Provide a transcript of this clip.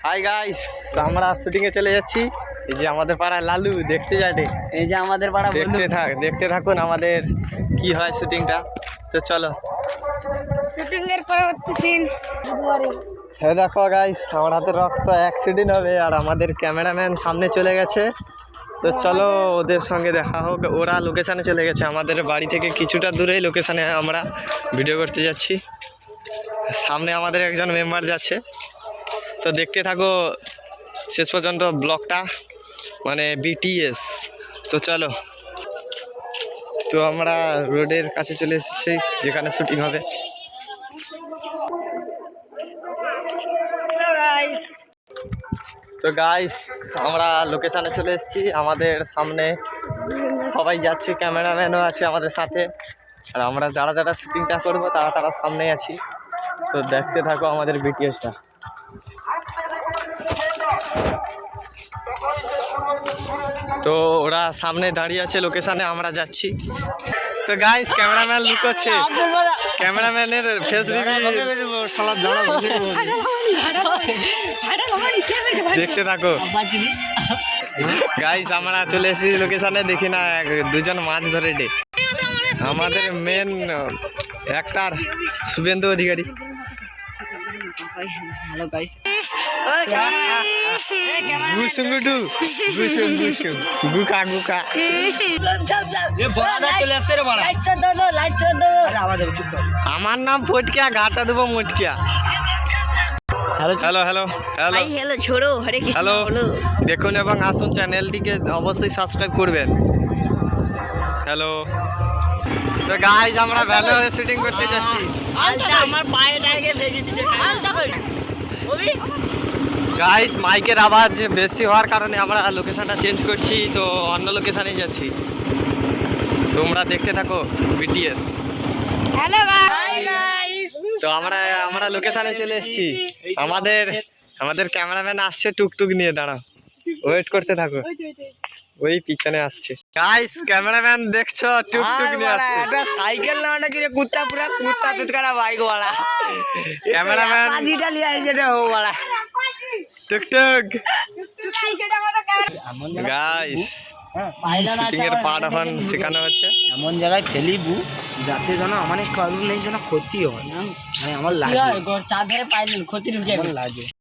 Hi guys, তো আমরা shooting এ চলে যাচ্ছি। এই যে আমাদের পাড়ায় লালু দেখতে যাটে, এই যে আমাদের পাড়া দেখতে থাকুন আমাদের কি হয় শুটিংটা। তো চলো শুটিং এর পরবর্তী সিন। হ্যাঁ দেখো গাইস, আমার হাতে রক্ত অ্যাক্সিডেন্ট হবে আর আমাদের ক্যামেরাম্যান সামনে চলে গেছে। তো চলো ওদের সঙ্গে দেখা হোক। ওরা লোকেশানে চলে গেছে, আমাদের বাড়ি থেকে কিছুটা দূরেই লোকেশানে আমরা ভিডিও করতে যাচ্ছি। সামনে আমাদের একজন মেম্বার যাচ্ছে, তো দেখতে থাকো শেষ পর্যন্ত ব্লগটা, মানে বিটিএস। তো চলো, তো আমরা রোডের কাছে চলে এসেছি যেখানে শুটিং হবে। তো গাইস, আমরা লোকেশানে চলে এসেছি। আমাদের সামনে সবাই যাচ্ছে, ক্যামেরাম্যানও আছে আমাদের সাথে, আর আমরা যারা যারা শুটিংটা করবো তারা সামনে আছি। তো দেখতে থাকো আমাদের বিটিএসটা। তো ওরা সামনে দাঁড়িয়ে আছে লোকেশানে, আমরা যাচ্ছি। তো গাইস, ক্যামেরাম্যান লুকোচ্ছে, ক্যামেরাম্যানের ফেস দেখতে থাকো গাইস। আমরা চলে এসেছি লোকেশানে, দেখি না দুজন মাছ ধরে ডে। আমাদের মেন অ্যাক্টর শুভেন্দু অধিকারী। আমার নাম ফটকিয়া, ঘাটা দেবো মটকিয়া। হ্যালো হ্যালো হ্যালো হ্যালো ছোড়ো, হরে কৃষ্ণ। হ্যালো, দেখুন এবং আসুন, চ্যানেলটিকে অবশ্যই সাবস্ক্রাইব করবেন। হ্যালো, তো গাইস আমরা ভ্যালু শুটিং করতে যাচ্ছি। আমার পায়ে টাইগে ভেজে দিচ্ছে গাইস, মাইকের আওয়াজ বেশি হওয়ার কারণে আমরা লোকেশনটা চেঞ্জ করছি, তো অন্য লোকেশানে যাচ্ছি। তোমরা দেখতে থাকো বিটিএস। হ্যালো গাইস, তো আমরা লোকেশানে চলে এসেছি। আমাদের ক্যামেরাম্যান আসছে টুকটুক নিয়ে, দাঁড়াও ওয়েট করতে থাকো, ওই পিছনে আসছে। গাইস, ক্যামেরাম্যান দেখছো টুকটুক নিয়ে আসছে। এটা সাইকেল না, ওটা কি কুত্তা, পুরা কুত্তা চুতকারা বাইক वाला ক্যামেরাম্যান পাজিটা লিয়ে আইছে রে ও वाला টুকটুক। গাইস, শুটিং এর পার্ট এখন শেখানো হচ্ছে। এমন জায়গায় ফেলিবু যাতে যেন আমার কারণ নেই, যেন ক্ষতি হয়, মানে আমার লাগে চার ধারে পাইলেন ক্ষতি ঢুকে লাগে।